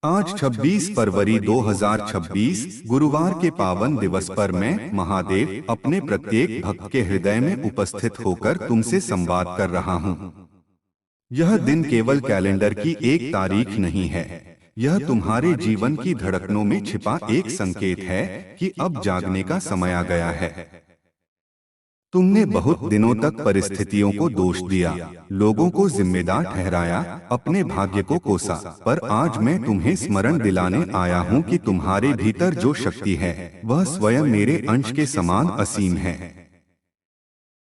आज 26 फरवरी 2026 गुरुवार के पावन दिवस पर मैं महादेव अपने प्रत्येक भक्त के हृदय में उपस्थित होकर तुमसे संवाद कर रहा हूँ। यह दिन केवल कैलेंडर की एक तारीख नहीं है, यह तुम्हारे जीवन की धड़कनों में छिपा एक संकेत है कि अब जागने का समय आ गया है। तुमने बहुत दिनों तक परिस्थितियों को दोष दिया, लोगों को जिम्मेदार ठहराया, अपने भाग्य को कोसा, पर आज मैं तुम्हें स्मरण दिलाने आया हूँ कि तुम्हारे भीतर जो शक्ति है वह स्वयं मेरे अंश के समान असीम है।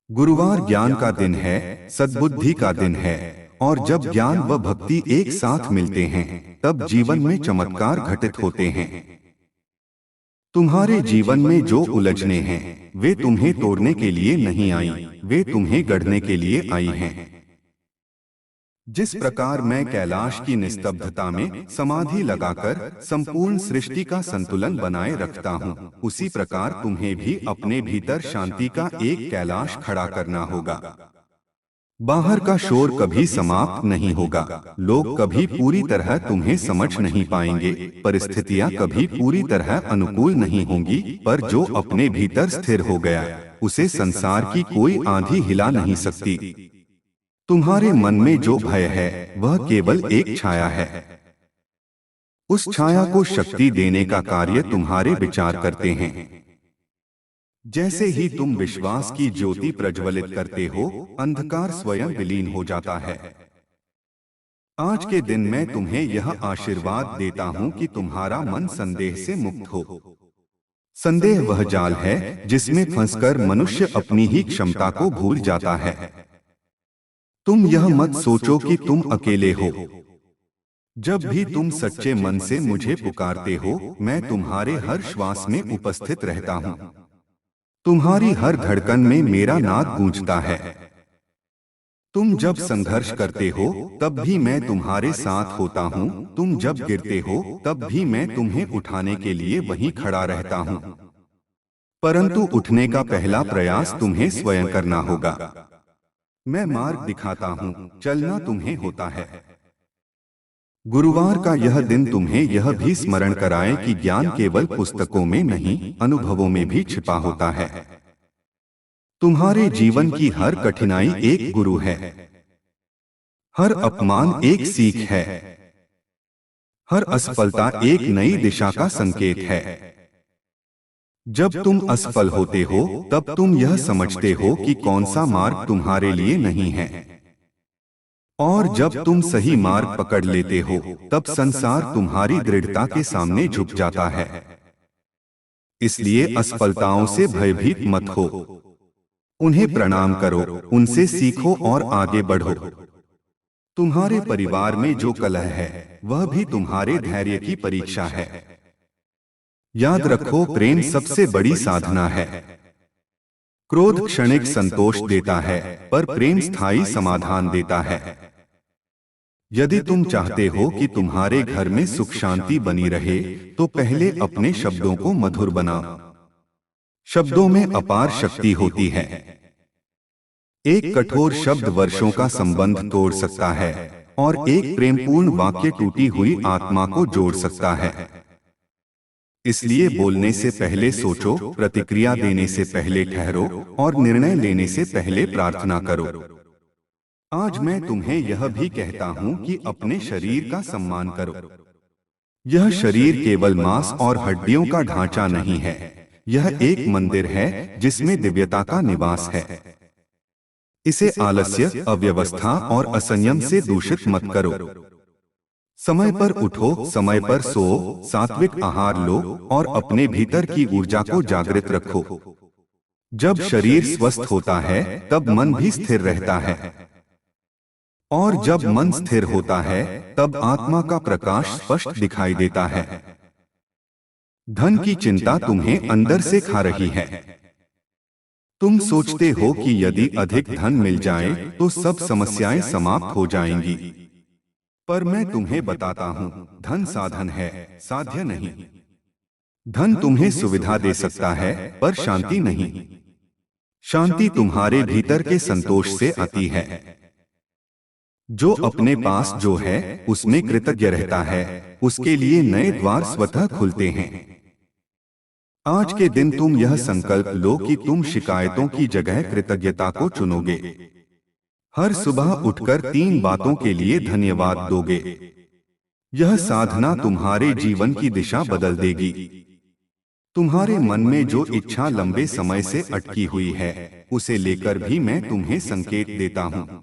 गुरुवार ज्ञान का दिन है, सद्बुद्धि का दिन है, और जब ज्ञान व भक्ति एक साथ मिलते हैं तब जीवन में चमत्कार घटित होते हैं। तुम्हारे जीवन में जो उलझने हैं वे तुम्हें तोड़ने के लिए नहीं आई, वे तुम्हें गढ़ने के लिए आई हैं। जिस प्रकार मैं कैलाश की निस्तब्धता में समाधि लगाकर संपूर्ण सृष्टि का संतुलन बनाए रखता हूँ, उसी प्रकार तुम्हें भी अपने भीतर शांति का एक कैलाश खड़ा करना होगा। बाहर का शोर कभी समाप्त नहीं होगा, लोग कभी पूरी तरह तुम्हें समझ नहीं पाएंगे, परिस्थितियां कभी पूरी तरह अनुकूल नहीं होंगी, पर जो अपने भीतर स्थिर हो गया उसे संसार की कोई आंधी हिला नहीं सकती। तुम्हारे मन में जो भय है वह केवल एक छाया है। उस छाया को शक्ति देने का कार्य तुम्हारे विचार करते हैं। जैसे ही तुम विश्वास की ज्योति प्रज्वलित करते हो, अंधकार स्वयं विलीन हो जाता है। आज के दिन मैं तुम्हें यह आशीर्वाद देता हूँ कि तुम्हारा मन संदेह से मुक्त हो। संदेह वह जाल है जिसमें फंसकर मनुष्य अपनी ही क्षमता को भूल जाता है। तुम यह मत सोचो कि तुम अकेले हो। जब भी तुम सच्चे मन से मुझे पुकारते हो, मैं तुम्हारे हर श्वास में उपस्थित रहता हूँ। तुम्हारी हर धड़कन में मेरा नाद गूंजता है। तुम जब संघर्ष करते हो तब भी मैं तुम्हारे साथ होता हूँ, तुम जब गिरते हो तब भी मैं तुम्हें उठाने के लिए वहीं खड़ा रहता हूँ। परंतु उठने का पहला प्रयास तुम्हें स्वयं करना होगा। मैं मार्ग दिखाता हूँ, चलना तुम्हें होता है। गुरुवार का यह दिन तुम्हें यह भी स्मरण कराए कि ज्ञान केवल पुस्तकों में नहीं, अनुभवों में भी छिपा होता है। तुम्हारे जीवन की हर कठिनाई एक गुरु है, हर अपमान एक सीख है, हर असफलता एक नई दिशा का संकेत है। जब तुम असफल होते हो तब तुम यह समझते हो कि कौन सा मार्ग तुम्हारे लिए नहीं है, और जब तुम सही मार्ग पकड़ लेते हो तब संसार तुम्हारी दृढ़ता के सामने झुक जाता है। इसलिए असफलताओं से भयभीत मत हो, उन्हें प्रणाम करो, उनसे सीखो और आगे बढ़ो। तुम्हारे परिवार में जो कलह है वह भी तुम्हारे धैर्य की परीक्षा है। याद रखो, प्रेम सबसे बड़ी साधना है। क्रोध क्षणिक संतोष देता है, पर प्रेम स्थायी समाधान देता है। यदि तुम चाहते हो कि तुम्हारे घर में सुख शांति बनी रहे, तो पहले अपने शब्दों को मधुर बनाओ। शब्दों में अपार शक्ति होती है। एक कठोर शब्द वर्षों का संबंध तोड़ सकता है, और एक प्रेमपूर्ण वाक्य टूटी हुई आत्मा को जोड़ सकता है। इसलिए बोलने से पहले सोचो, प्रतिक्रिया देने से पहले ठहरो, और निर्णय लेने से पहले प्रार्थना करो। आज मैं तुम्हें यह भी कहता हूँ कि अपने शरीर का सम्मान करो। यह शरीर केवल मांस और हड्डियों का ढांचा नहीं है, यह एक मंदिर है जिसमें दिव्यता का निवास है। इसे आलस्य, अव्यवस्था और असंयम से दूषित मत करो। समय पर उठो, समय पर सो, सात्विक आहार लो और अपने भीतर की ऊर्जा को जागृत रखो। जब शरीर स्वस्थ होता है तब मन भी स्थिर रहता है, और जब मन स्थिर होता है तब आत्मा का प्रकाश स्पष्ट दिखाई देता है। धन की चिंता तुम्हें अंदर से खा रही है। तुम सोचते हो कि यदि अधिक धन मिल जाए तो सब समस्याएं समाप्त हो जाएंगी, पर मैं तुम्हें बताता हूँ, धन साधन है, साध्य नहीं। धन तुम्हें सुविधा दे सकता है, पर शांति नहीं। शांति तुम्हारे भीतर के संतोष से आती है। जो अपने पास जो है उसमें कृतज्ञ रहता है, उसके लिए नए द्वार स्वतः खुलते हैं। आज के दिन तुम यह संकल्प लो कि तुम शिकायतों की जगह कृतज्ञता को चुनोगे। हर सुबह उठकर 3 बातों के लिए धन्यवाद दोगे। यह साधना तुम्हारे जीवन की दिशा बदल देगी। तुम्हारे मन में जो इच्छा लंबे समय से अटकी हुई है, उसे लेकर भी मैं तुम्हें संकेत देता हूं।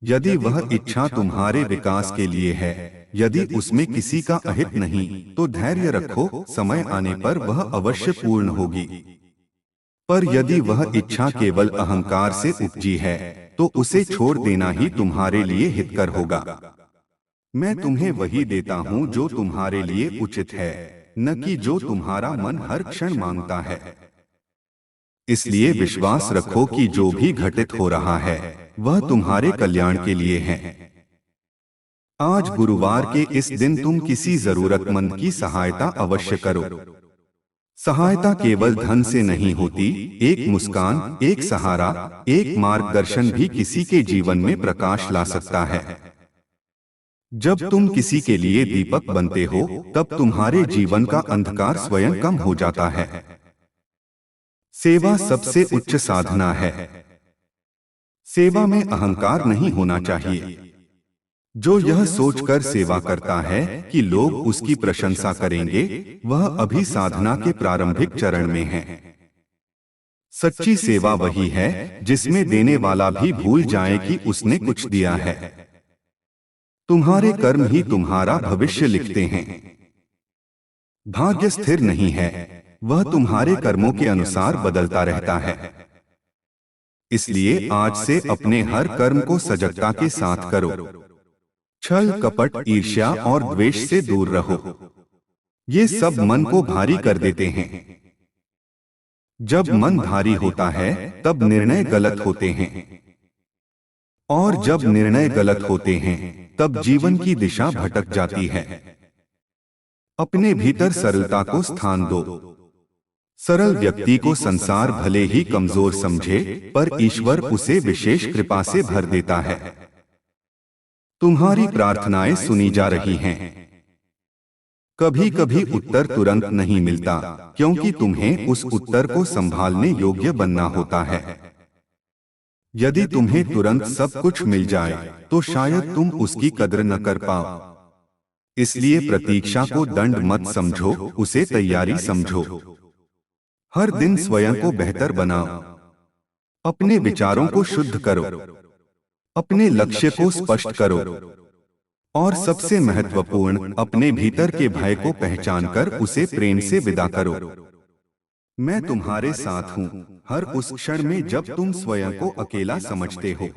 यदि वह इच्छा तुम्हारे विकास के लिए है, यदि उसमें किसी का अहित नहीं, तो धैर्य रखो, समय आने पर वह अवश्य पूर्ण होगी। पर यदि वह इच्छा केवल अहंकार से उपजी है, तो उसे छोड़ देना ही तुम्हारे लिए हितकर होगा। मैं तुम्हें वही देता हूं जो तुम्हारे लिए उचित है, न कि जो तुम्हारा मन हर क्षण मांगता है। इसलिए विश्वास रखो कि जो भी घटित हो रहा है वह तुम्हारे कल्याण के लिए है। आज गुरुवार के इस दिन तुम किसी जरूरतमंद की सहायता अवश्य करो। सहायता केवल धन से नहीं होती, एक मुस्कान, एक सहारा, एक मार्गदर्शन भी किसी के जीवन में प्रकाश ला सकता है। जब तुम किसी के लिए दीपक बनते हो, तब तुम्हारे जीवन का अंधकार स्वयं कम हो जाता है। सेवा सबसे उच्च साधना है। सेवा में अहंकार नहीं होना चाहिए। जो यह सोचकर सेवा करता है कि लोग उसकी प्रशंसा करेंगे, वह अभी साधना के प्रारंभिक चरण में है। सच्ची सेवा वही है जिसमें देने वाला भी भूल जाए कि उसने कुछ दिया है। तुम्हारे कर्म ही तुम्हारा भविष्य लिखते हैं। भाग्य स्थिर नहीं है, वह तुम्हारे कर्मों के अनुसार बदलता रहता है। इसलिए आज से अपने हर कर्म को सजगता के साथ करो। छल, कपट, ईर्ष्या और द्वेष से दूर रहो। ये सब मन को भारी कर देते हैं। जब मन भारी होता है तब निर्णय गलत होते हैं, और जब निर्णय गलत होते हैं तब जीवन की दिशा भटक जाती है। अपने भीतर सरलता को स्थान दो। सरल व्यक्ति को संसार भले ही कमजोर समझे, पर ईश्वर उसे विशेष कृपा से भर देता है। तुम्हारी प्रार्थनाएं सुनी जा रही हैं। कभी कभी उत्तर तुरंत नहीं मिलता, क्योंकि तुम्हें उस उत्तर को संभालने योग्य बनना होता है। यदि तुम्हें तुरंत सब कुछ मिल जाए, तो शायद तुम उसकी कद्र न कर पाओ। इसलिए प्रतीक्षा को दंड मत समझो, उसे तैयारी समझो। हर दिन स्वयं को बेहतर बनाओ। अपने विचारों को शुद्ध करो। अपने लक्ष्य को स्पष्ट करो। और सबसे महत्वपूर्ण, अपने भीतर के भय को पहचानकर उसे प्रेम से विदा करो। मैं तुम्हारे साथ हूं हर उस क्षण में जब तुम स्वयं को अकेला समझते हो।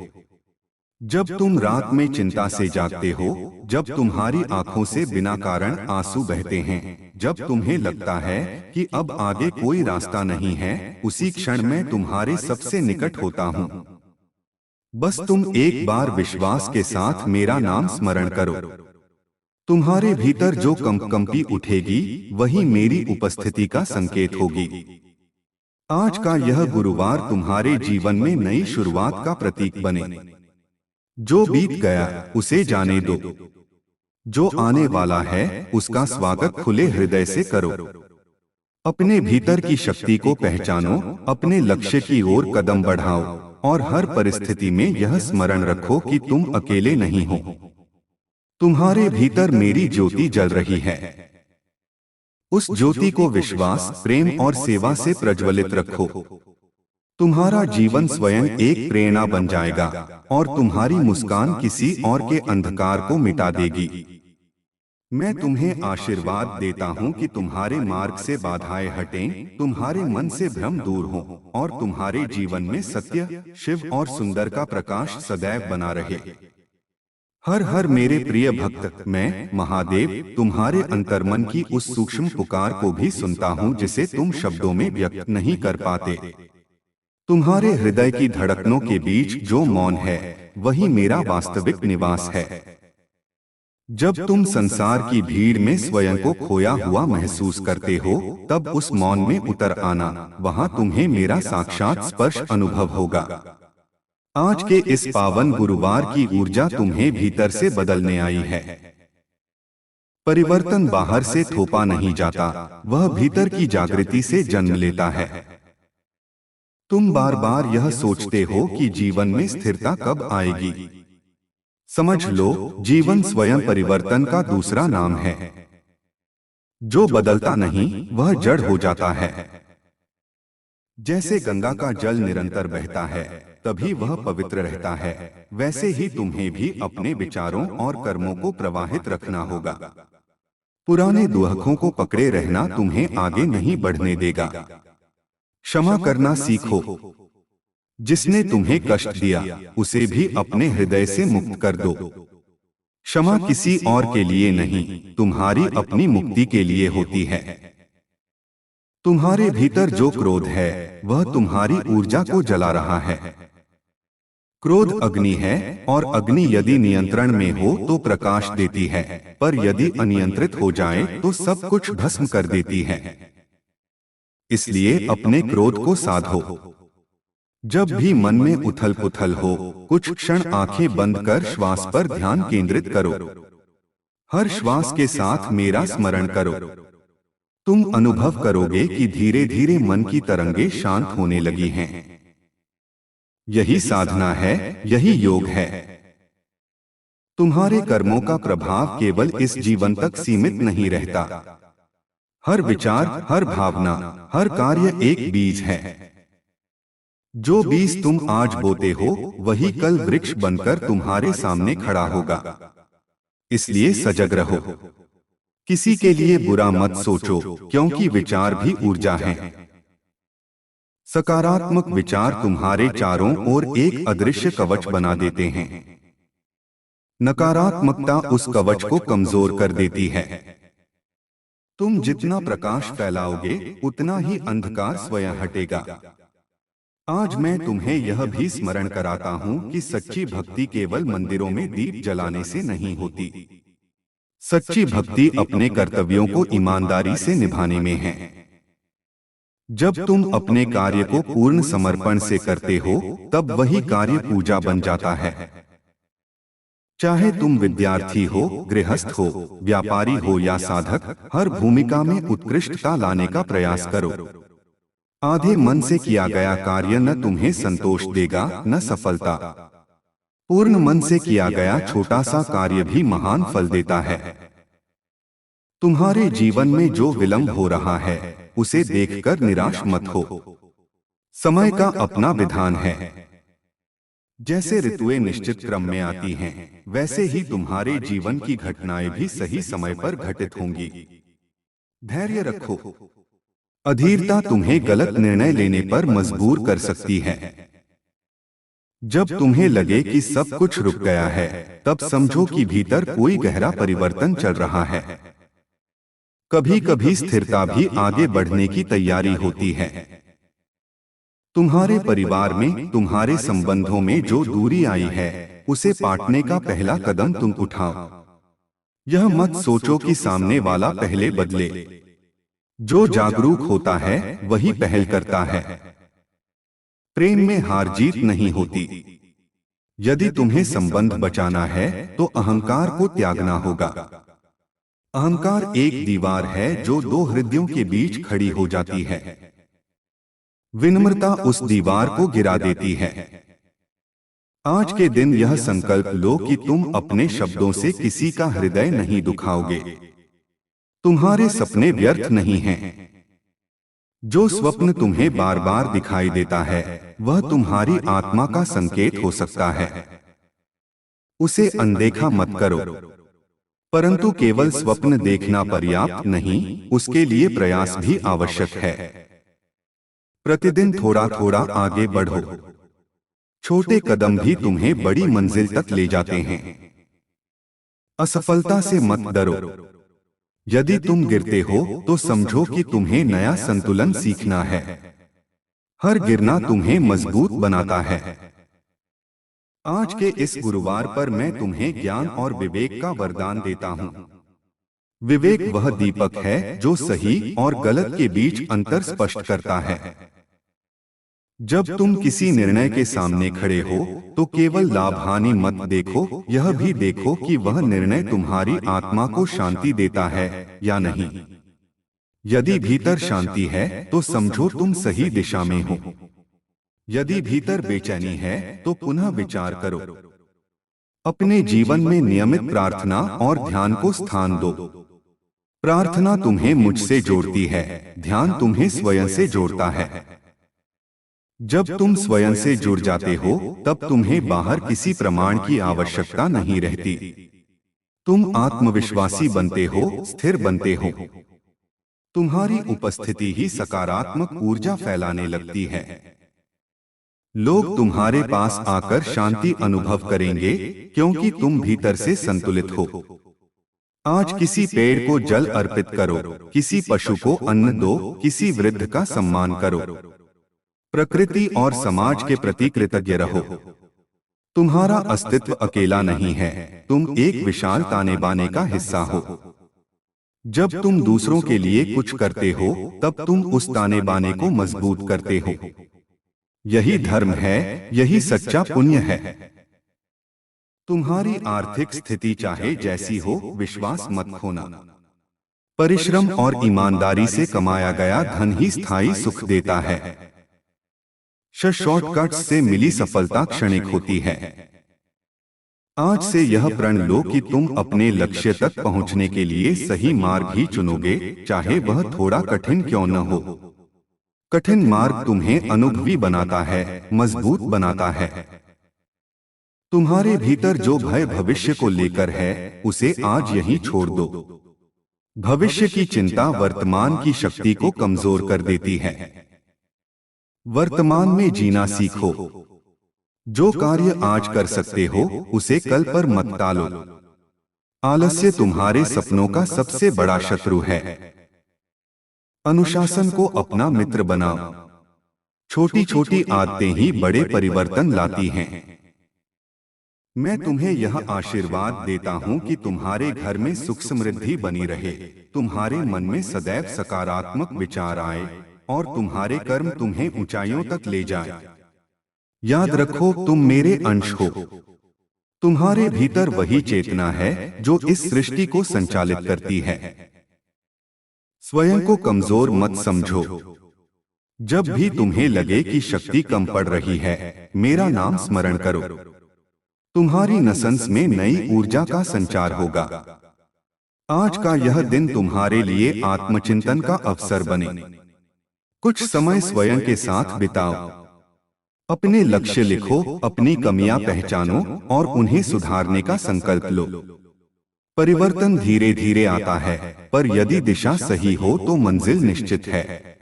जब तुम रात में चिंता से जागते हो, जब तुम्हारी आंखों से बिना कारण आंसू बहते हैं, जब तुम्हें लगता है कि अब आगे कोई रास्ता नहीं है, उसी क्षण मैं तुम्हारे सबसे निकट होता हूं। बस तुम एक बार विश्वास के साथ मेरा नाम स्मरण करो। तुम्हारे भीतर जो कंपी उठेगी, वही मेरी उपस्थिति का संकेत होगी। आज का यह गुरुवार तुम्हारे जीवन में नई शुरुआत का प्रतीक बने। जो बीत गया उसे जाने दो। जो आने वाला है उसका स्वागत खुले हृदय से करो। अपने भीतर की शक्ति को पहचानो, अपने लक्ष्य की ओर कदम बढ़ाओ, और हर परिस्थिति में यह स्मरण रखो कि तुम अकेले नहीं हो। तुम्हारे भीतर मेरी ज्योति जल रही है। उस ज्योति को विश्वास, प्रेम और सेवा से प्रज्वलित रखो। तुम्हारा जीवन स्वयं एक प्रेरणा बन जाएगा, और तुम्हारी मुस्कान किसी और के अंधकार को मिटा देगी। मैं तुम्हें आशीर्वाद देता हूं कि तुम्हारे मार्ग से बाधाएं हटें, तुम्हारे मन से भ्रम दूर हो, और तुम्हारे जीवन में सत्य, शिव और सुंदर का प्रकाश सदैव बना रहे। हर हर मेरे प्रिय भक्त, मैं महादेव तुम्हारे अंतर्मन की उस सूक्ष्म पुकार को भी सुनता हूं जिसे तुम शब्दों में व्यक्त नहीं कर पाते। तुम्हारे हृदय की धड़कनों के बीच जो मौन है, वही मेरा वास्तविक निवास है। जब तुम संसार की भीड़ में स्वयं को खोया हुआ महसूस करते हो, तब उस मौन में उतर आना, वहां तुम्हें मेरा साक्षात स्पर्श अनुभव होगा। आज के इस पावन गुरुवार की ऊर्जा तुम्हें भीतर से बदलने आई है। परिवर्तन बाहर से थोपा नहीं जाता, वह भीतर की जागृति से जन्म लेता है। तुम बार बार यह सोचते हो कि जीवन में स्थिरता कब आएगी। समझ लो, जीवन स्वयं परिवर्तन का दूसरा नाम है। जो बदलता नहीं वह जड़ हो जाता है। जैसे गंगा का जल निरंतर बहता है तभी वह पवित्र रहता है, वैसे ही तुम्हें भी अपने विचारों और कर्मों को प्रवाहित रखना होगा। पुराने दुहकों को पकड़े रहना तुम्हें आगे नहीं बढ़ने देगा। क्षमा करना सीखो। जिसने तुम्हें कष्ट दिया उसे भी अपने हृदय से मुक्त कर दो। क्षमा किसी और के लिए नहीं, तुम्हारी अपनी मुक्ति के लिए होती है। तुम्हारे भीतर जो क्रोध है वह तुम्हारी ऊर्जा को जला रहा है। क्रोध अग्नि है और अग्नि यदि नियंत्रण में हो तो प्रकाश देती है, पर यदि अनियंत्रित हो जाए तो सब कुछ भस्म कर देती है। इसलिए अपने क्रोध को साधो। जब भी मन में उथल पुथल हो, कुछ क्षण आंखें बंद कर श्वास पर ध्यान केंद्रित करो। हर श्वास के साथ मेरा स्मरण करो। तुम अनुभव करोगे कि धीरे धीरे मन की तरंगे शांत होने लगी हैं। यही साधना है, यही योग है। तुम्हारे कर्मों का प्रभाव केवल इस जीवन तक सीमित नहीं रहता। हर विचार, हर भावना, हर कार्य एक बीज है। जो बीज तुम आज बोते हो वही कल वृक्ष बनकर तुम्हारे सामने खड़ा होगा। इसलिए सजग रहो। किसी के लिए बुरा मत सोचो, क्योंकि विचार भी ऊर्जा है। सकारात्मक विचार तुम्हारे चारों ओर एक अदृश्य कवच बना देते हैं। नकारात्मकता उस कवच को कमजोर कर देती है। तुम जितना प्रकाश फैलाओगे उतना ही अंधकार स्वयं हटेगा। आज मैं तुम्हें यह भी स्मरण कराता हूँ कि सच्ची भक्ति केवल मंदिरों में दीप जलाने से नहीं होती। सच्ची भक्ति अपने कर्तव्यों को ईमानदारी से निभाने में है। जब तुम अपने कार्य को पूर्ण समर्पण से करते हो तब वही कार्य पूजा बन जाता है। चाहे तुम विद्यार्थी हो, गृहस्थ हो, व्यापारी हो या साधक, हर भूमिका में उत्कृष्टता लाने का प्रयास करो। आधे मन से किया गया कार्य न तुम्हें संतोष देगा न सफलता। पूर्ण मन से किया गया छोटा सा कार्य भी महान फल देता है। तुम्हारे जीवन में जो विलंब हो रहा है उसे देखकर निराश मत हो। समय का अपना विधान है। जैसे ऋतुएं निश्चित क्रम में आती हैं, वैसे ही तुम्हारे जीवन की घटनाएं भी सही समय पर घटित होंगी। धैर्य रखो। अधीरता तुम्हें गलत निर्णय लेने पर मजबूर कर सकती है। जब तुम्हें लगे कि सब कुछ रुक गया है, तब समझो कि भीतर कोई गहरा परिवर्तन चल रहा है। कभी कभी स्थिरता भी आगे बढ़ने की तैयारी होती है। तुम्हारे परिवार में, तुम्हारे संबंधों में जो दूरी आई है उसे पाटने का पहला कदम तुम उठाओ। यह मत सोचो कि सामने वाला पहले बदले। जो जागरूक होता है वही पहल करता है। प्रेम में हार जीत नहीं होती। यदि तुम्हें संबंध बचाना है तो अहंकार को त्यागना होगा। अहंकार एक दीवार है जो दो हृदयों के बीच खड़ी हो जाती है। विनम्रता उस दीवार को गिरा देती है। आज के दिन यह संकल्प लो कि तुम अपने शब्दों से किसी का हृदय नहीं दुखाओगे। तुम्हारे सपने व्यर्थ नहीं हैं। जो स्वप्न तुम्हें बार बार दिखाई देता है वह तुम्हारी आत्मा का संकेत हो सकता है। उसे अनदेखा मत करो। परंतु केवल स्वप्न देखना पर्याप्त नहीं, उसके लिए प्रयास भी आवश्यक है। प्रतिदिन थोड़ा थोड़ा आगे बढ़ो। छोटे कदम भी तुम्हें बड़ी मंजिल तक ले जाते हैं। असफलता से मत डरो। यदि तुम गिरते हो तो समझो कि तुम्हें नया संतुलन सीखना है। हर गिरना तुम्हें मजबूत बनाता है। आज के इस गुरुवार पर मैं तुम्हें ज्ञान और विवेक का वरदान देता हूँ। विवेक वह दीपक है जो सही और गलत के बीच अंतर स्पष्ट करता है। जब तुम किसी निर्णय के सामने खड़े हो तो केवल लाभ हानि मत देखो, यह भी देखो कि वह निर्णय तुम्हारी आत्मा को शांति देता है या नहीं। यदि भीतर शांति है तो समझो तुम सही दिशा में हो। यदि भीतर बेचैनी है तो पुनः विचार करो। अपने जीवन में नियमित प्रार्थना और ध्यान को स्थान दो। प्रार्थना तुम्हें मुझसे जोड़ती है, ध्यान तुम्हें स्वयं से जोड़ता है। जब तुम स्वयं से जुड़ जाते हो तब तुम्हें बाहर किसी प्रमाण की आवश्यकता नहीं रहती। तुम आत्मविश्वासी बनते हो, स्थिर बनते हो। तुम्हारी उपस्थिति ही सकारात्मक ऊर्जा फैलाने लगती है। लोग तुम्हारे पास आकर शांति अनुभव करेंगे क्योंकि तुम भीतर से संतुलित हो। आज किसी पेड़ को जल अर्पित करो, किसी पशु को अन्न दो, किसी वृद्ध का सम्मान करो। प्रकृति और समाज के प्रति कृतज्ञ रहो। तुम्हारा अस्तित्व अकेला नहीं है, तुम एक विशाल ताने बाने का हिस्सा हो। जब तुम दूसरों के लिए कुछ करते हो तब तुम उस ताने बाने को मजबूत करते हो। यही धर्म है, यही सच्चा पुण्य है। तुम्हारी आर्थिक स्थिति चाहे जैसी हो, विश्वास मत खोना। परिश्रम और ईमानदारी से कमाया गया धन ही स्थायी सुख देता है। शॉर्टकट्स से मिली सफलता क्षणिक होती है। आज से यह प्रण लो कि तुम अपने लक्ष्य तक पहुंचने के लिए सही मार्ग ही चुनोगे, चाहे वह थोड़ा कठिन क्यों न हो। कठिन मार्ग तुम्हें अनुभवी बनाता है, मजबूत बनाता है। तुम्हारे भीतर जो भय भविष्य को लेकर है उसे आज यहीं छोड़ दो। भविष्य की चिंता वर्तमान की शक्ति को कमजोर कर देती है। वर्तमान में जीना सीखो। जो कार्य आज कर सकते हो उसे कल पर मत टालो। आलस्य तुम्हारे सपनों का सबसे बड़ा शत्रु है। अनुशासन को अपना मित्र बनाओ। छोटी छोटी आदतें ही बड़े परिवर्तन लाती हैं। मैं तुम्हें यह आशीर्वाद देता हूं कि तुम्हारे घर में सुख समृद्धि बनी रहे, तुम्हारे मन में सदैव सकारात्मक विचार आए और तुम्हारे कर्म तुम्हें ऊंचाइयों तक ले जाए। याद रखो, तुम मेरे अंश हो। तुम्हारे भीतर वही चेतना है जो इस सृष्टि को संचालित करती है। स्वयं को कमजोर मत समझो। जब भी तुम्हें लगे कि शक्ति कम पड़ रही है, मेरा नाम स्मरण करो। तुम्हारी नसंस में नई ऊर्जा का संचार होगा। आज का यह दिन तुम्हारे लिए आत्मचिंतन का अवसर बने। कुछ समय स्वयं के साथ बिताओ। अपने लक्ष्य लिखो, अपनी कमियां पहचानो और उन्हें सुधारने का संकल्प लो। परिवर्तन धीरे धीरे आता है, पर यदि दिशा सही हो तो मंजिल निश्चित है।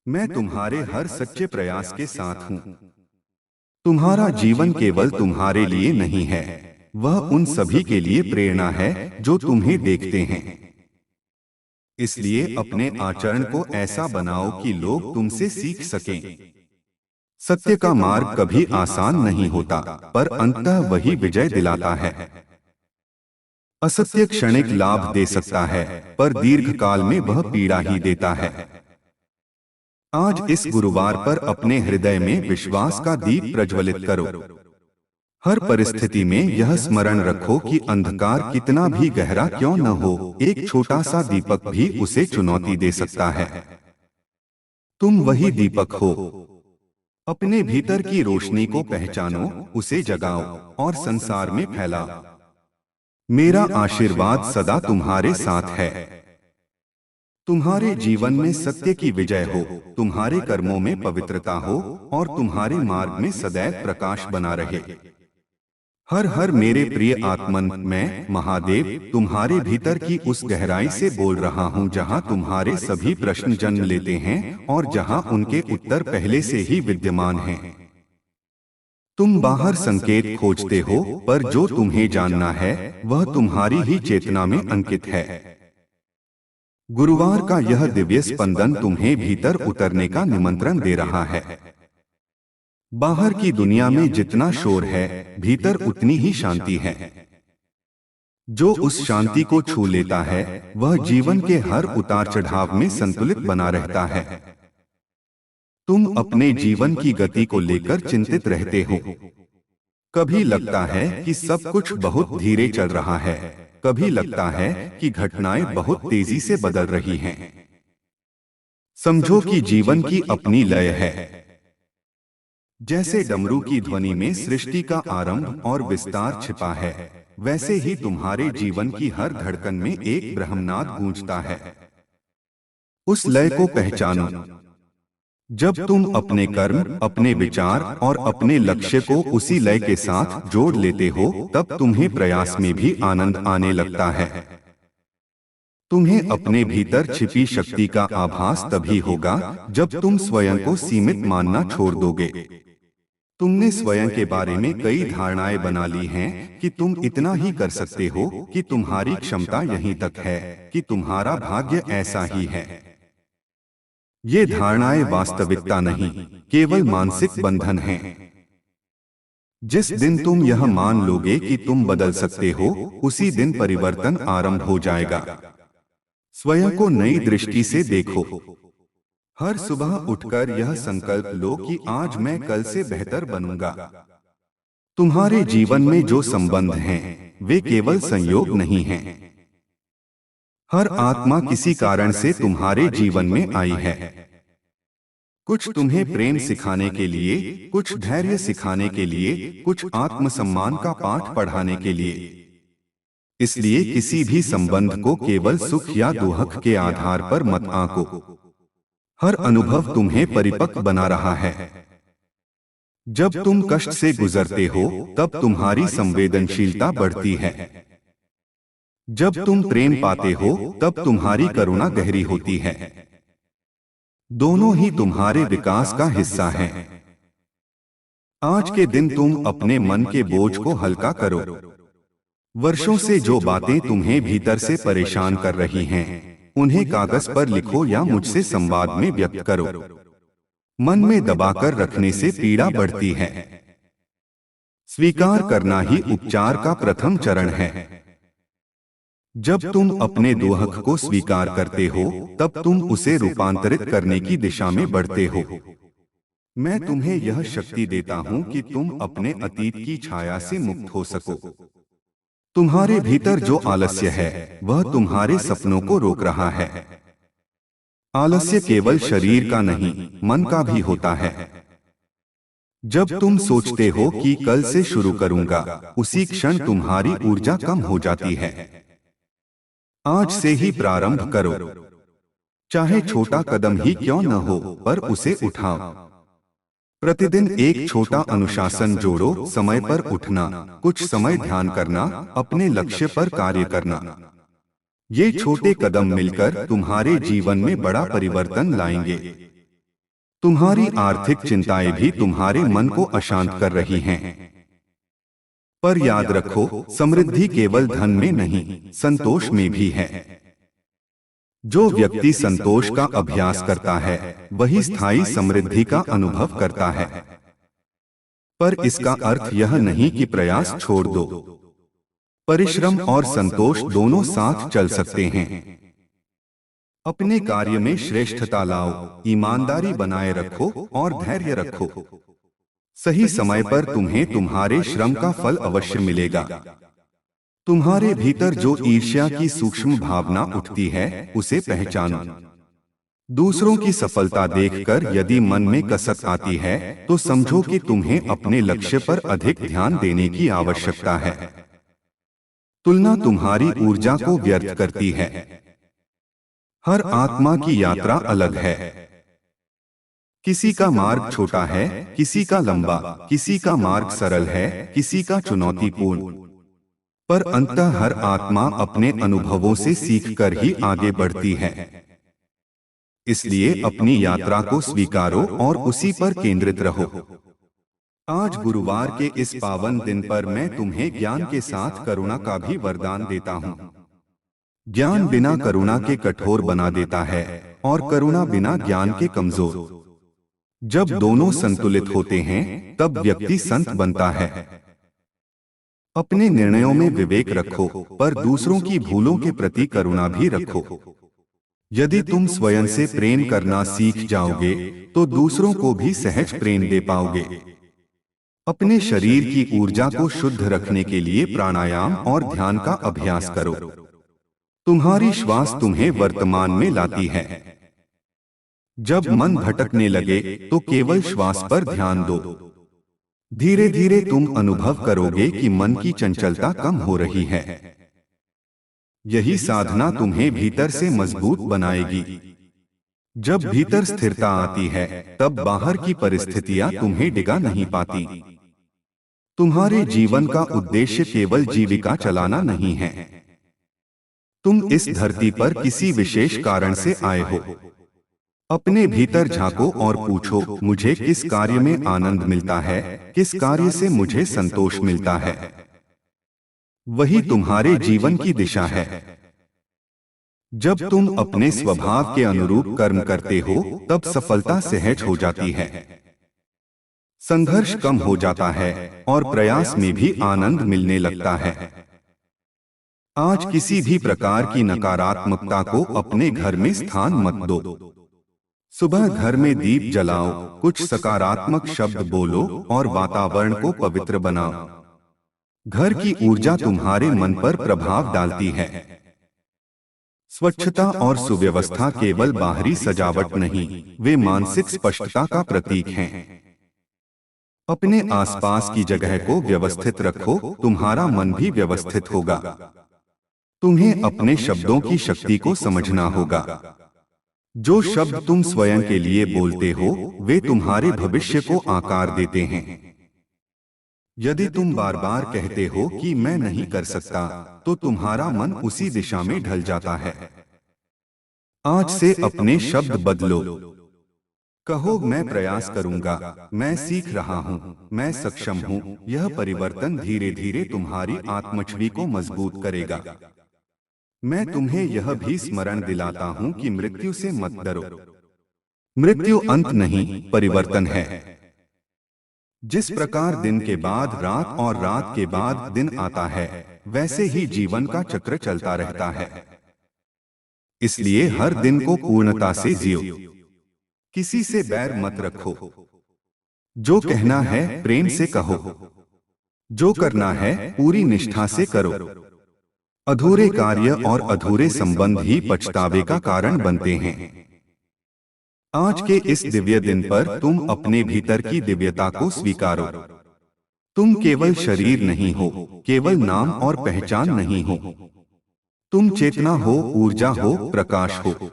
मैं तुम्हारे हर सच्चे प्रयास के साथ हूं। तुम्हारा जीवन केवल तुम्हारे लिए नहीं है, वह उन सभी के लिए प्रेरणा है जो तुम्हें देखते हैं। इसलिए अपने आचरण को ऐसा बनाओ कि लोग तुमसे सीख सकें। सत्य का मार्ग कभी आसान नहीं होता, पर अंततः वही विजय दिलाता है। असत्य क्षणिक लाभ दे सकता है, पर दीर्घकाल में वह पीड़ा ही देता है। आज इस गुरुवार पर अपने हृदय में विश्वास का दीप प्रज्वलित करो। हर परिस्थिति में यह स्मरण रखो कि अंधकार कितना भी गहरा क्यों न हो, एक छोटा सा दीपक भी उसे चुनौती दे सकता है। तुम वही दीपक हो। अपने भीतर की रोशनी को पहचानो, उसे जगाओ और संसार में फैलाओ। मेरा आशीर्वाद सदा तुम्हारे साथ है। तुम्हारे जीवन में सत्य की विजय हो, तुम्हारे कर्मों में पवित्रता हो और तुम्हारे मार्ग में सदैव प्रकाश बना रहे। हर हर मेरे प्रिय आत्मन, मैं महादेव तुम्हारे भीतर की उस गहराई से बोल रहा हूँ जहाँ तुम्हारे सभी प्रश्न जन्म लेते हैं और जहाँ उनके उत्तर पहले से ही विद्यमान हैं। तुम बाहर संकेत खोजते हो, पर जो तुम्हें जानना है वह तुम्हारी ही चेतना में अंकित है। गुरुवार का यह दिव्य स्पंदन तुम्हें भीतर उतरने का निमंत्रण दे रहा है। बाहर की दुनिया में जितना शोर है, भीतर उतनी ही शांति है। जो उस शांति को छू लेता है वह जीवन के हर उतार चढ़ाव में संतुलित बना रहता है। तुम अपने जीवन की गति को लेकर चिंतित रहते हो। कभी लगता है कि सब कुछ बहुत धीरे चल रहा है, कभी लगता है कि घटनाएं बहुत तेजी से बदल रही हैं। समझो कि जीवन की अपनी लय है। जैसे डमरू की ध्वनि में सृष्टि का आरंभ और विस्तार छिपा है, वैसे ही तुम्हारे जीवन की हर धड़कन में एक ब्रह्मनाद गूंजता है। उस लय को पहचानो। जब तुम अपने कर्म, अपने विचार और अपने लक्ष्य को उसी लय के साथ जोड़ लेते हो, तब तुम्हें प्रयास में भी आनंद आने लगता है। तुम्हें अपने भीतर छिपी शक्ति का आभास तभी होगा जब तुम स्वयं को सीमित मानना छोड़ दोगे। तुमने स्वयं के बारे में कई धारणाएं बना ली हैं कि तुम इतना ही कर सकते हो, कि तुम्हारी क्षमता यहीं तक है, कि तुम्हारा भाग्य ऐसा ही है। ये धारणाएं वास्तविकता नहीं, केवल मानसिक बंधन हैं। जिस दिन तुम यह मान लोगे कि तुम बदल सकते हो, उसी दिन परिवर्तन आरंभ हो जाएगा। स्वयं को नई दृष्टि से देखो। हर सुबह उठकर यह संकल्प लो कि आज मैं कल से बेहतर बनूंगा। तुम्हारे जीवन में जो संबंध हैं, वे केवल संयोग नहीं हैं। हर आत्मा किसी कारण से तुम्हारे जीवन में आई है। कुछ तुम्हें प्रेम सिखाने के लिए, कुछ धैर्य सिखाने के लिए, कुछ आत्मसम्मान का पाठ पढ़ाने के लिए। इसलिए किसी भी संबंध को केवल सुख या दुख के आधार पर मत आंको। हर अनुभव तुम्हें परिपक्व बना रहा है। जब तुम कष्ट से गुजरते हो, तब तुम्हारी संवेदनशीलता बढ़ती है। जब तुम प्रेम पाते हो, तब तुम्हारी करुणा गहरी होती है। दोनों ही तुम्हारे विकास का हिस्सा हैं। आज के दिन तुम अपने मन के बोझ को हल्का करो। वर्षों से जो बातें तुम्हें भीतर से परेशान कर रही हैं, उन्हें कागज पर लिखो या मुझसे संवाद में व्यक्त करो। मन में दबाकर रखने से पीड़ा बढ़ती है। स्वीकार करना ही उपचार का प्रथम चरण है। जब तुम अपने दुख को स्वीकार करते हो, तब तुम उसे रूपांतरित करने की दिशा में बढ़ते हो। मैं तुम्हें यह शक्ति देता हूं कि तुम अपने अतीत की छाया से मुक्त हो सको। तुम्हारे भीतर जो आलस्य है, वह तुम्हारे सपनों को रोक रहा है। आलस्य केवल शरीर का नहीं, मन का भी होता है। जब तुम सोचते हो कि कल से शुरू करूंगा, उसी क्षण तुम्हारी ऊर्जा कम हो जाती है। आज से ही प्रारंभ करो। चाहे छोटा कदम ही क्यों न हो, पर उसे उठाओ। प्रतिदिन एक छोटा अनुशासन जोड़ो। समय पर उठना, कुछ समय ध्यान करना, अपने लक्ष्य पर कार्य करना। ये छोटे कदम मिलकर तुम्हारे जीवन में बड़ा परिवर्तन लाएंगे। तुम्हारी आर्थिक चिंताएं भी तुम्हारे मन को अशांत कर रही हैं। पर याद रखो, समृद्धि केवल धन में नहीं, संतोष में भी है। जो व्यक्ति संतोष का अभ्यास करता है, वही स्थायी समृद्धि का अनुभव करता है। पर इसका अर्थ यह नहीं कि प्रयास छोड़ दो। परिश्रम और संतोष दोनों साथ चल सकते हैं। अपने कार्य में श्रेष्ठता लाओ, ईमानदारी बनाए रखो और धैर्य रखो। सही समय पर तुम्हें तुम्हारे श्रम का फल अवश्य मिलेगा। तुम्हारे भीतर जो ईर्ष्या की सूक्ष्म भावना उठती है, उसे पहचानो। दूसरों की सफलता देखकर यदि मन में कसक आती है, तो समझो कि तुम्हें अपने लक्ष्य पर अधिक ध्यान देने की आवश्यकता है। तुलना तुम्हारी ऊर्जा को व्यर्थ करती है। हर आत्मा की यात्रा अलग है। किसी का मार्ग छोटा है, किसी का लंबा, किसी का मार्ग सरल है, किसी का चुनौतीपूर्ण। पर अंततः हर आत्मा अपने अनुभवों से सीखकर ही आगे बढ़ती है। इसलिए अपनी यात्रा को स्वीकारो और उसी पर केंद्रित रहो। आज गुरुवार के इस पावन दिन पर मैं तुम्हें ज्ञान के साथ करुणा का भी वरदान देता हूँ। ज्ञान बिना करुणा के कठोर बना देता है और करुणा बिना ज्ञान के कमजोर। जब दोनों संतुलित होते हैं, तब व्यक्ति संत बनता है। अपने निर्णयों में विवेक रखो, पर दूसरों की भूलों के प्रति करुणा भी रखो। यदि तुम स्वयं से प्रेम करना सीख जाओगे तो दूसरों को भी सहज प्रेम दे पाओगे। अपने शरीर की ऊर्जा को शुद्ध रखने के लिए प्राणायाम और ध्यान का अभ्यास करो। तुम्हारी श्वास तुम्हें वर्तमान में लाती है। जब मन भटकने लगे तो केवल श्वास पर ध्यान दो। धीरे धीरे तुम अनुभव करोगे कि मन की चंचलता कम हो रही है। यही साधना तुम्हें भीतर से मजबूत बनाएगी। जब भीतर स्थिरता आती है तब बाहर की परिस्थितियां तुम्हें डिगा नहीं पाती। तुम्हारे जीवन का उद्देश्य केवल जीविका चलाना नहीं है। तुम इस धरती पर किसी विशेष कारण से आए हो। अपने भीतर झांको और पूछो, मुझे किस कार्य में आनंद मिलता है, किस कार्य से मुझे संतोष मिलता है। वही तुम्हारे जीवन की दिशा है। जब तुम अपने स्वभाव के अनुरूप कर्म करते हो तब सफलता सहज हो जाती है। संघर्ष कम हो जाता है और प्रयास में भी आनंद मिलने लगता है। आज किसी भी प्रकार की नकारात्मकता को अपने घर में स्थान मत दो। सुबह घर में दीप जलाओ, कुछ सकारात्मक शब्द बोलो और वातावरण को पवित्र बनाओ। घर की ऊर्जा तुम्हारे मन पर प्रभाव डालती है। स्वच्छता और सुव्यवस्था केवल बाहरी सजावट नहीं, वे मानसिक स्पष्टता का प्रतीक हैं। अपने आसपास की जगह को व्यवस्थित रखो, तुम्हारा मन भी व्यवस्थित होगा। तुम्हें अपने शब्दों की शक्ति को समझना होगा। जो शब्द तुम स्वयं के लिए बोलते हो वे तुम्हारे भविष्य को आकार देते हैं। यदि तुम बार बार कहते हो कि मैं नहीं कर सकता, तो तुम्हारा मन उसी दिशा में ढल जाता है। आज से अपने शब्द बदलो। कहो, मैं प्रयास करूंगा, मैं सीख रहा हूं, मैं सक्षम हूं। यह परिवर्तन धीरे धीरे तुम्हारी आत्मछवि को मजबूत करेगा। मैं तुम्हें यह भी स्मरण दिलाता हूं कि मृत्यु से मत डरो। मृत्यु अंत नहीं, परिवर्तन है। जिस प्रकार दिन के बाद रात और रात के बाद दिन आता है, वैसे ही जीवन का चक्र चलता रहता है। इसलिए हर दिन को पूर्णता से जियो। किसी से बैर मत रखो। जो कहना है प्रेम से कहो। जो करना है पूरी निष्ठा से करो। अधूरे कार्य और अधूरे संबंध ही पछतावे का कारण बनते हैं। आज के इस दिव्य दिन पर तुम अपने भीतर की दिव्यता को स्वीकारो। तुम केवल शरीर नहीं हो, केवल नाम और पहचान नहीं हो। तुम चेतना हो, ऊर्जा हो, प्रकाश हो।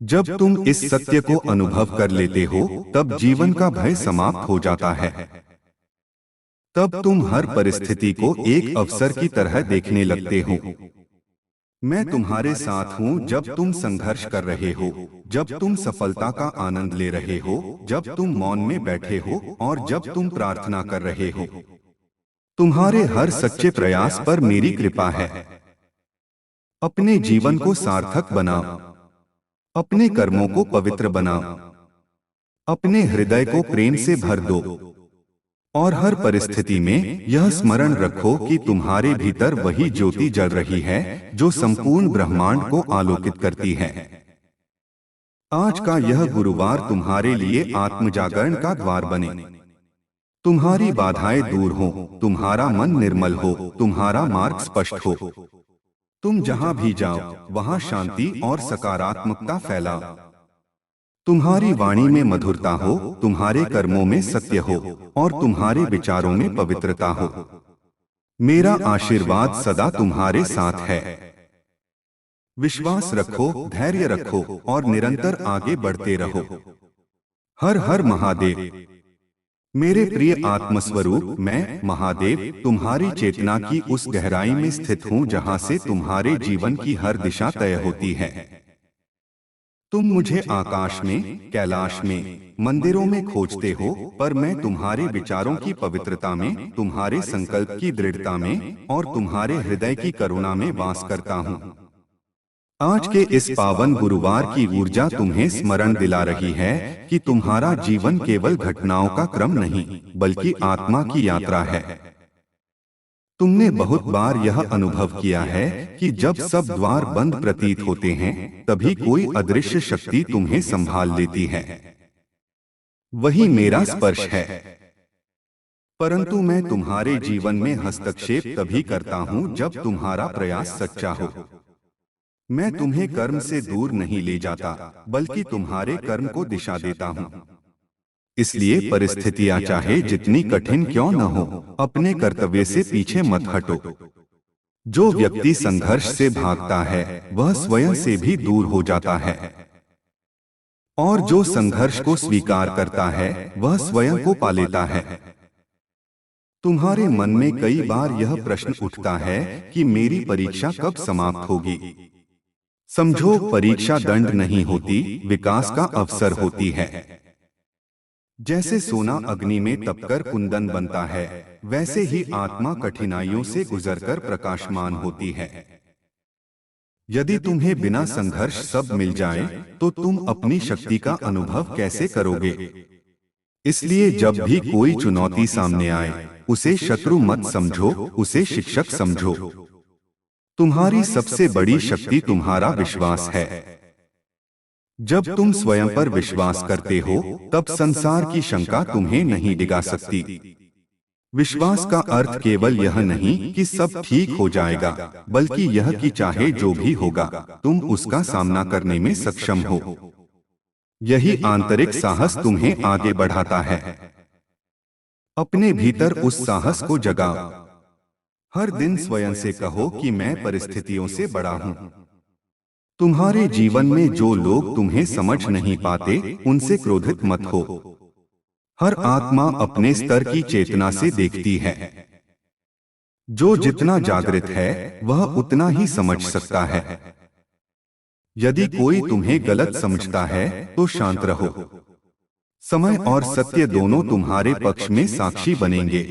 जब तुम इस सत्य को अनुभव कर लेते हो तब जीवन का भय समाप्त हो जाता है। तब तुम हर परिस्थिति को एक अवसर की तरह देखने लगते हो। मैं तुम्हारे साथ हूँ जब तुम संघर्ष कर रहे हो, जब तुम सफलता का आनंद ले रहे हो, जब तुम मौन में बैठे हो और जब तुम प्रार्थना कर रहे हो। तुम्हारे हर सच्चे प्रयास पर मेरी कृपा है। अपने जीवन को सार्थक बनाओ। अपने कर्मों को पवित्र बनाओ। अपने हृदय को प्रेम से भर दो। और हर परिस्थिति में यह स्मरण रखो कि तुम्हारे भीतर वही ज्योति जल रही है जो संपूर्ण ब्रह्मांड को आलोकित करती है। आज का यह गुरुवार तुम्हारे लिए आत्मजागरण का द्वार बने। तुम्हारी बाधाएं दूर हो, तुम्हारा मन निर्मल हो, तुम्हारा मार्ग स्पष्ट हो। तुम जहां भी जाओ वहां शांति और सकारात्मकता फैलाओ। तुम्हारी वाणी में मधुरता हो, तुम्हारे कर्मों में सत्य हो और तुम्हारे विचारों में पवित्रता हो। मेरा आशीर्वाद सदा तुम्हारे साथ है। विश्वास रखो, धैर्य रखो और निरंतर आगे बढ़ते रहो। हर हर महादेव। मेरे प्रिय आत्मस्वरूप, मैं महादेव तुम्हारी चेतना की उस गहराई में स्थित हूँ जहाँ से तुम्हारे जीवन की हर दिशा तय होती है। तुम मुझे आकाश में, कैलाश में, मंदिरों में खोजते हो, पर मैं तुम्हारे विचारों की पवित्रता में, तुम्हारे संकल्प की दृढ़ता में और तुम्हारे हृदय की करुणा में वास करता हूँ। आज के इस पावन गुरुवार की ऊर्जा तुम्हें स्मरण दिला रही है कि तुम्हारा जीवन केवल घटनाओं का क्रम नहीं, बल्कि आत्मा की यात्रा है। तुमने बहुत बार यह अनुभव किया है कि जब सब द्वार बंद प्रतीत होते हैं, तभी कोई अदृश्य शक्ति तुम्हें संभाल लेती है। वही मेरा स्पर्श है। परंतु मैं तुम्हारे जीवन में हस्तक्षेप तभी करता हूं जब तुम्हारा प्रयास सच्चा हो। मैं तुम्हें कर्म से दूर नहीं ले जाता, बल्कि तुम्हारे कर्म को दिशा देता हूं। इसलिए परिस्थितियां चाहे जितनी कठिन क्यों न हो, अपने कर्तव्य से पीछे मत हटो। जो व्यक्ति संघर्ष से भागता है वह स्वयं से भी दूर हो जाता है, और जो संघर्ष को स्वीकार करता है वह स्वयं को पा लेता है। तुम्हारे मन में कई बार यह प्रश्न उठता है कि मेरी परीक्षा कब समाप्त होगी। समझो, परीक्षा दंड नहीं होती, विकास का अवसर होती है। जैसे सोना अग्नि में तपकर कुंदन बनता है, वैसे ही आत्मा कठिनाइयों से गुजरकर प्रकाशमान होती है। यदि तुम्हें बिना संघर्ष सब मिल जाए, तो तुम अपनी शक्ति का अनुभव कैसे करोगे? इसलिए जब भी कोई चुनौती सामने आए, उसे शत्रु मत समझो, उसे शिक्षक समझो। तुम्हारी सबसे बड़ी शक्ति तुम्हारा विश्वास है। जब तुम स्वयं पर विश्वास करते हो, तब संसार की शंका तुम्हें नहीं डिगा सकती। विश्वास का अर्थ केवल यह नहीं कि सब ठीक हो जाएगा, बल्कि यह कि चाहे जो भी होगा, तुम उसका सामना करने में सक्षम हो। यही आंतरिक साहस तुम्हें आगे बढ़ाता है। अपने भीतर उस साहस को जगाओ। हर दिन स्वयं से कहो कि मैं परिस्थितियों से बड़ा हूं। तुम्हारे जीवन में जो लोग तुम्हें समझ नहीं पाते, उनसे क्रोधित मत हो। हर आत्मा अपने स्तर की चेतना से देखती है। जो जितना जागृत है वह उतना ही समझ सकता है। यदि कोई तुम्हें गलत समझता है तो शांत रहो। समय और सत्य दोनों तुम्हारे पक्ष में साक्षी बनेंगे।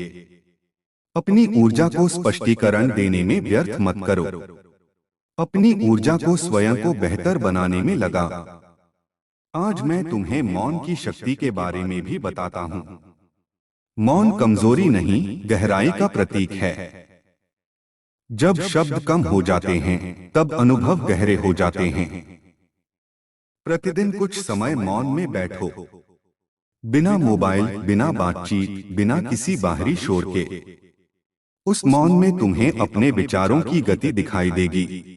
अपनी ऊर्जा को स्पष्टीकरण देने में व्यर्थ मत करो। अपनी ऊर्जा को स्वयं को बेहतर बनाने में लगा। आज मैं तुम्हें मौन की शक्ति के बारे में भी बताता हूं। मौन कमजोरी नहीं, गहराई का प्रतीक है। जब शब्द कम हो जाते हैं, तब अनुभव गहरे हो जाते हैं। प्रतिदिन कुछ समय मौन में बैठो। बिना मोबाइल, बिना बातचीत, बिना किसी बाहरी शोर के। उस मौन में तुम्हें अपने विचारों की गति दिखाई देगी।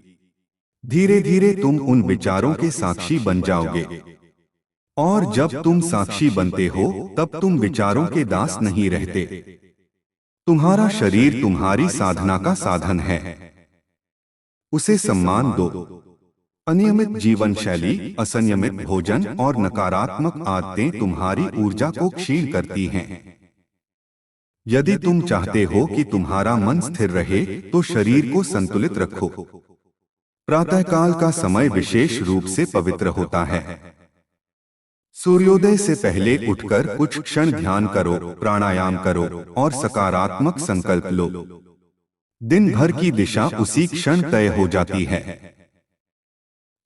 धीरे धीरे तुम उन विचारों के साक्षी बन जाओगे। और जब तुम साक्षी बनते हो, तब तुम विचारों के दास नहीं रहते। तुम्हारा शरीर तुम्हारी साधना का साधन है। उसे सम्मान दो। अनियमित जीवन शैली, असंयमित भोजन और नकारात्मक आदतें तुम्हारी ऊर्जा को क्षीण करती हैं। यदि तुम चाहते हो कि तुम्हारा मन स्थिर रहे, तो शरीर को संतुलित रखो। प्रातःकाल का समय विशेष रूप से पवित्र होता है। सूर्योदय से पहले उठकर कुछ क्षण ध्यान करो, प्राणायाम करो और सकारात्मक संकल्प लो। दिन भर की दिशा उसी क्षण तय हो जाती है।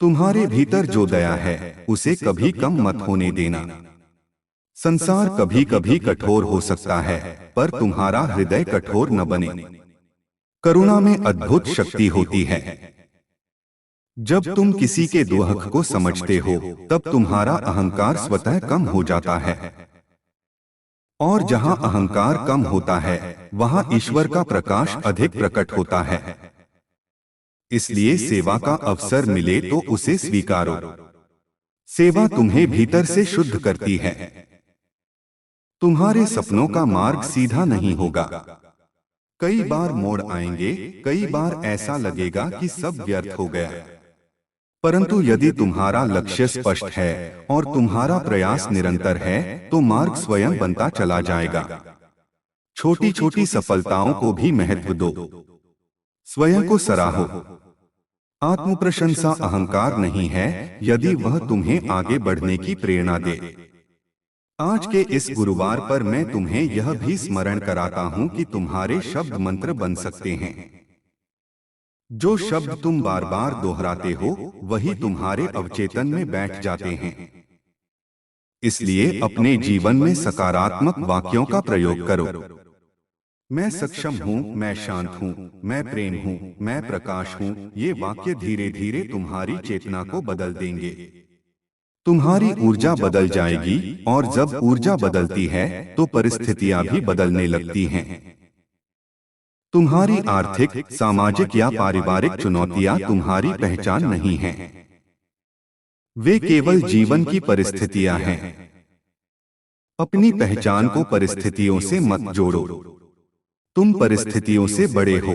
तुम्हारे भीतर जो दया है, उसे कभी कम मत होने देना। संसार कभी कभी कठोर हो सकता है, पर तुम्हारा हृदय कठोर न बने। करुणा में अद्भुत शक्ति होती है। जब तुम किसी के दुख को समझते हो, तब तुम्हारा अहंकार स्वतः कम हो जाता है। और जहां अहंकार कम होता है, वहां ईश्वर का प्रकाश अधिक प्रकट होता है। इसलिए सेवा का अवसर मिले तो उसे स्वीकारो। सेवा तुम्हें भीतर से शुद्ध करती है। तुम्हारे सपनों का मार्ग सीधा नहीं होगा। कई बार मोड़ आएंगे, कई बार ऐसा लगेगा कि सब व्यर्थ हो गया। परंतु यदि तुम्हारा लक्ष्य स्पष्ट है और तुम्हारा प्रयास निरंतर है, तो मार्ग स्वयं बनता चला जाएगा। छोटी छोटी सफलताओं को भी महत्व दो। स्वयं को सराहो। आत्म प्रशंसा अहंकार नहीं है, यदि वह तुम्हें आगे बढ़ने की प्रेरणा दे। आज के इस गुरुवार पर मैं तुम्हें यह भी स्मरण कराता हूं कि तुम्हारे शब्द मंत्र बन सकते हैं। जो शब्द तुम बार बार दोहराते हो, वही तुम्हारे अवचेतन में बैठ जाते हैं। इसलिए अपने जीवन में सकारात्मक वाक्यों का प्रयोग करो। मैं सक्षम हूँ, मैं शांत हूँ, मैं प्रेम हूँ, मैं प्रकाश हूँ, ये वाक्य धीरे धीरे तुम्हारी चेतना को बदल देंगे। तुम्हारी ऊर्जा बदल जाएगी, और जब ऊर्जा बदलती है तो परिस्थितियां भी बदलने लगती हैं। तुम्हारी आर्थिक, सामाजिक या पारिवारिक चुनौतियां तुम्हारी पहचान नहीं हैं। वे केवल जीवन की परिस्थितियां हैं। अपनी पहचान को परिस्थितियों से मत जोड़ो। तुम परिस्थितियों से बड़े हो।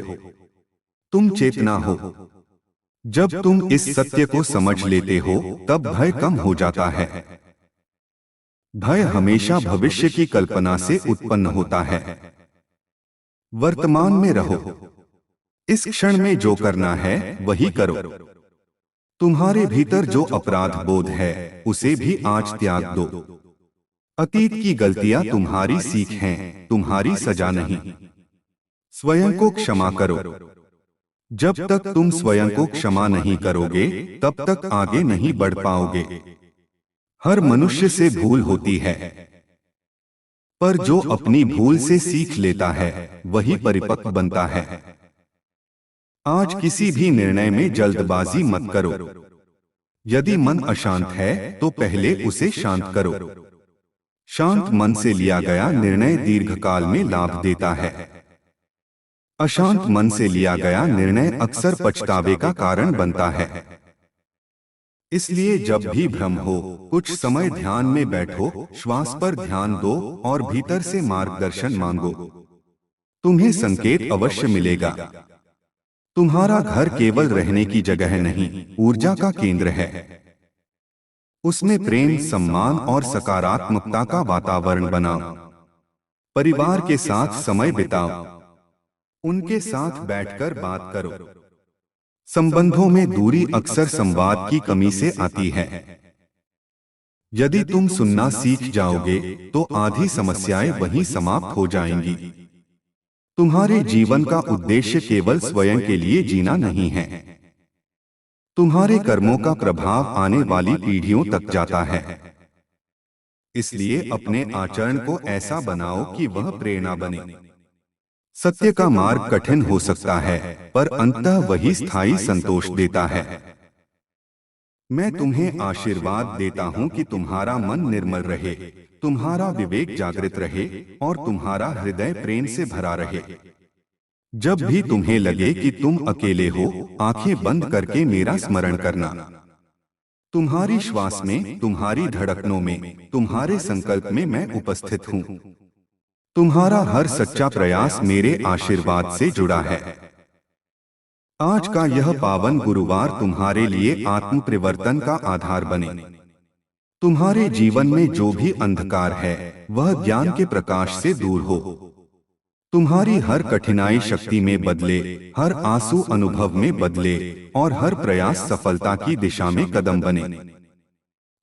तुम चेतना हो। जब तुम इस सत्य को समझ लेते हो, तब भय कम हो जाता है। भय हमेशा भविष्य की कल्पना से उत्पन्न होता है। वर्तमान में रहो। इस क्षण में जो करना है वही करो। तुम्हारे भीतर जो अपराध बोध है, उसे भी आज त्याग दो। अतीत की गलतियां तुम्हारी सीख हैं, तुम्हारी सजा नहीं। स्वयं को क्षमा करो। जब तक तुम स्वयं को क्षमा नहीं करोगे, तब तक आगे नहीं बढ़ पाओगे। हर मनुष्य से भूल होती है, पर जो अपनी भूल से सीख लेता है वही परिपक्व बनता है। आज किसी भी निर्णय में जल्दबाजी मत करो। यदि मन अशांत है तो पहले उसे शांत करो। शांत मन से लिया गया निर्णय दीर्घकाल में लाभ देता है। अशांत मन से लिया गया निर्णय अक्सर पछतावे का कारण बनता है। इसलिए जब भी भ्रम हो, कुछ समय ध्यान में बैठो, श्वास पर ध्यान दो और भीतर से मार्गदर्शन मांगो। तुम्हें संकेत अवश्य मिलेगा। तुम्हारा घर केवल रहने की जगह नहीं, ऊर्जा का केंद्र है। उसमें प्रेम, सम्मान और सकारात्मकता का वातावरण बनाओ। परिवार के साथ समय बिताओ। उनके साथ बैठकर बात करो। संबंधों में दूरी अक्सर संवाद की कमी से आती है। यदि तुम सुनना सीख जाओगे तो आधी समस्याएं वहीं समाप्त हो जाएंगी। तुम्हारे जीवन का उद्देश्य केवल स्वयं के लिए जीना नहीं है। तुम्हारे कर्मों का प्रभाव आने वाली पीढ़ियों तक जाता है। इसलिए अपने आचरण को ऐसा बनाओ कि वह प्रेरणा बने। सत्य का मार्ग कठिन हो सकता है, पर अंततः वही स्थायी संतोष देता है। मैं तुम्हें आशीर्वाद देता हूं कि तुम्हारा मन निर्मल रहे, तुम्हारा विवेक जागृत रहे और तुम्हारा हृदय प्रेम से भरा रहे। जब भी तुम्हें लगे कि तुम अकेले हो, आंखें बंद करके मेरा स्मरण करना। तुम्हारी श्वास में, तुम्हारी धड़कनों में, तुम्हारे संकल्प में मैं उपस्थित हूं। तुम्हारा हर सच्चा प्रयास मेरे आशीर्वाद से जुड़ा है। आज का यह पावन गुरुवार तुम्हारे लिए आत्म परिवर्तन का आधार बने। तुम्हारे जीवन में जो भी अंधकार है, वह ज्ञान के प्रकाश से दूर हो। तुम्हारी हर कठिनाई शक्ति में बदले, हर आंसू अनुभव में बदले और हर प्रयास सफलता की दिशा में कदम बने।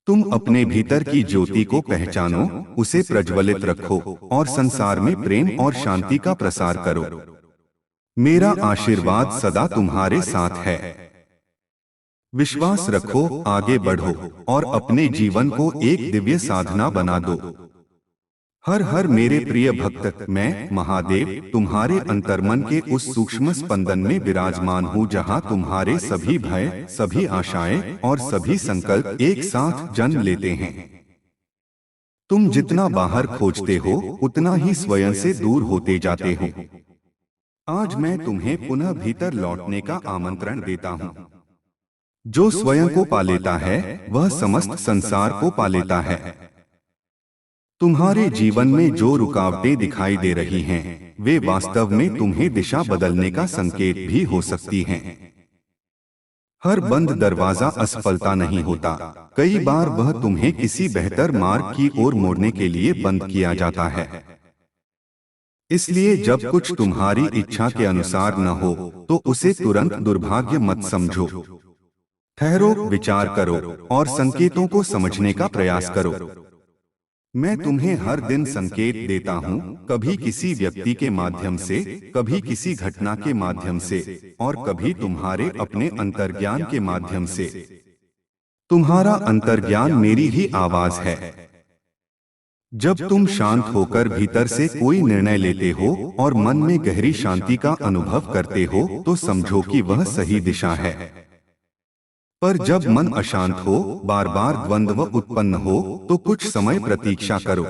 तुम अपने भीतर की ज्योति को पहचानो, उसे प्रज्वलित रखो और संसार में प्रेम और शांति का प्रसार करो। मेरा आशीर्वाद सदा तुम्हारे साथ है। विश्वास रखो, आगे बढ़ो और अपने जीवन को एक दिव्य साधना बना दो। हर हर मेरे प्रिय भक्त, मैं महादेव तुम्हारे अंतर्मन के उस सूक्ष्म स्पंदन में विराजमान हूँ जहाँ तुम्हारे सभी भय, सभी आशाएं और सभी संकल्प एक साथ जन्म लेते हैं। तुम जितना बाहर खोजते हो, उतना ही स्वयं से दूर होते जाते हो। आज मैं तुम्हें पुनः भीतर लौटने का आमंत्रण देता हूँ। जो स्वयं को पा लेता है, वह समस्त संसार को पा लेता है। तुम्हारे जीवन में जो रुकावटें दिखाई दे रही हैं, वे वास्तव में तुम्हें दिशा बदलने का संकेत भी हो सकती हैं। हर बंद दरवाजा असफलता नहीं होता, कई बार वह तुम्हें किसी बेहतर मार्ग की ओर मोड़ने के लिए बंद किया जाता है। इसलिए जब कुछ तुम्हारी इच्छा के अनुसार न हो, तो उसे तुरंत दुर्भाग्य मत समझो। ठहरो, विचार करो और संकेतों को समझने का प्रयास करो। मैं तुम्हें हर दिन संकेत देता हूँ, कभी किसी व्यक्ति के माध्यम से, कभी किसी घटना के माध्यम से और कभी तुम्हारे अपने अंतर्ज्ञान के माध्यम से। तुम्हारा अंतर्ज्ञान मेरी ही आवाज है। जब तुम शांत होकर भीतर से कोई निर्णय लेते हो और मन में गहरी शांति का अनुभव करते हो तो समझो कि वह सही दिशा है। पर जब मन अशांत हो, बार बार द्वंद्व उत्पन्न हो, तो कुछ समय प्रतीक्षा करो।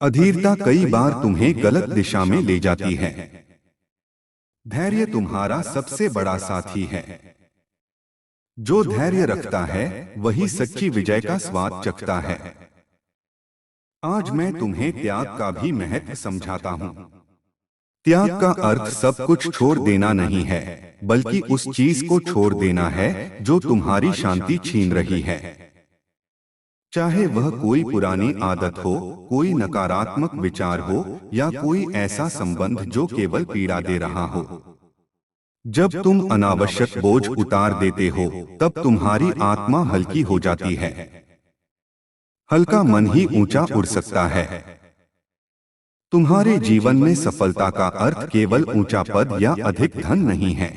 अधीरता कई बार तुम्हें गलत दिशा में ले जाती है। धैर्य तुम्हारा सबसे बड़ा साथी है। जो धैर्य रखता है वही सच्ची विजय का स्वाद चखता है। आज मैं तुम्हें त्याग का भी महत्व समझाता हूँ। त्याग का अर्थ सब कुछ छोड़ देना नहीं है, बल्कि उस चीज को छोड़ देना है जो तुम्हारी शांति छीन रही है। चाहे वह कोई पुरानी आदत हो, कोई नकारात्मक विचार हो या कोई ऐसा संबंध जो केवल पीड़ा दे रहा हो। जब तुम अनावश्यक बोझ उतार देते हो तब तुम्हारी आत्मा हल्की हो जाती है। हल्का मन ही ऊंचा उड़ सकता है। तुम्हारे जीवन में सफलता का अर्थ केवल ऊंचा पद या अधिक धन नहीं है।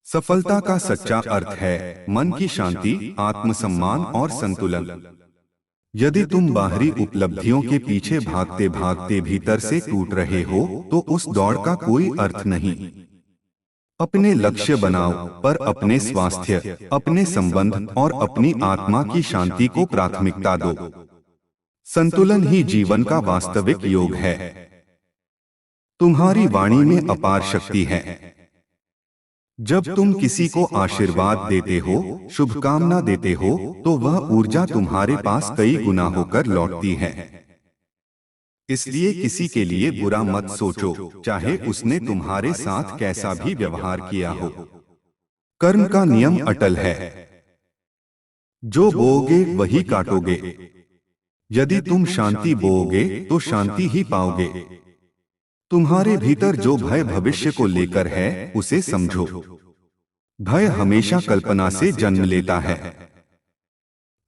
सफलता का सच्चा अर्थ है मन की शांति, आत्मसम्मान और संतुलन। यदि तुम बाहरी उपलब्धियों के पीछे भागते भागते भीतर से टूट रहे हो तो उस दौड़ का कोई अर्थ नहीं। अपने लक्ष्य बनाओ, पर अपने स्वास्थ्य, अपने संबंध और अपनी आत्मा की शांति को प्राथमिकता दो। संतुलन ही जीवन का वास्तविक योग है। तुम्हारी वाणी में अपार शक्ति है। जब तुम किसी को आशीर्वाद देते हो, शुभकामना देते हो, तो वह ऊर्जा तुम्हारे पास कई गुना होकर लौटती है। इसलिए किसी के लिए बुरा मत सोचो, चाहे उसने तुम्हारे साथ कैसा भी व्यवहार किया हो। कर्म का नियम अटल है। जो बोओगे वही काटोगे। यदि तुम शांति बोओगे तो शांति ही पाओगे। तुम्हारे भीतर जो भय भविष्य को लेकर है उसे समझो। भय हमेशा कल्पना से जन्म लेता है।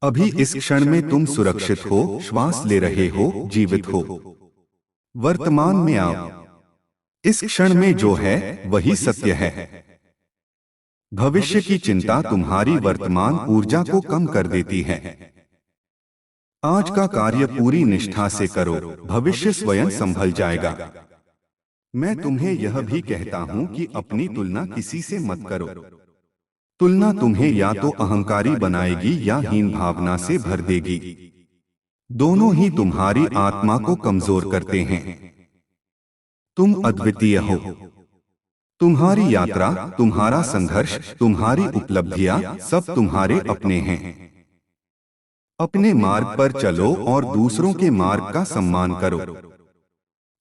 अभी इस क्षण में तुम सुरक्षित हो, श्वास ले रहे हो, जीवित हो। वर्तमान में आओ। इस क्षण में जो है वही सत्य है। भविष्य की चिंता तुम्हारी वर्तमान ऊर्जा को कम कर देती है। आज का कार्य पूरी निष्ठा से करो, भविष्य स्वयं संभल जाएगा। मैं तुम्हें यह भी कहता हूं कि अपनी तुलना किसी से मत करो। तुलना तुम्हें या तो अहंकारी बनाएगी या हीन भावना से भर देगी। दोनों ही तुम्हारी आत्मा को कमजोर करते हैं। तुम अद्वितीय हो। तुम्हारी यात्रा, तुम्हारा संघर्ष, तुम्हारी उपलब्धियां सब तुम्हारे अपने हैं। अपने मार्ग पर चलो और दूसरों के मार्ग का सम्मान करो।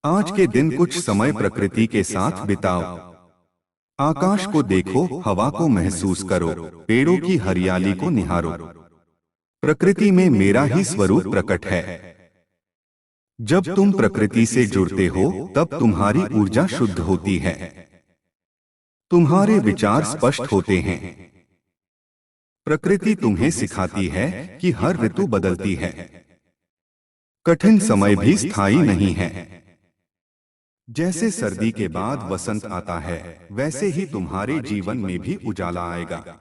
आज के दिन कुछ समय प्रकृति के साथ बिताओ। आकाश को देखो, हवा को महसूस करो, पेड़ों की हरियाली को निहारो। प्रकृति में मेरा ही स्वरूप प्रकट है। जब तुम प्रकृति से जुड़ते हो तब तुम्हारी ऊर्जा शुद्ध होती है। तुम्हारे विचार स्पष्ट होते हैं। प्रकृति तुम्हें सिखाती है कि हर ऋतु बदलती है। कठिन समय भी स्थायी नहीं है। जैसे सर्दी के बाद वसंत आता है, वैसे ही तुम्हारे जीवन में भी उजाला आएगा।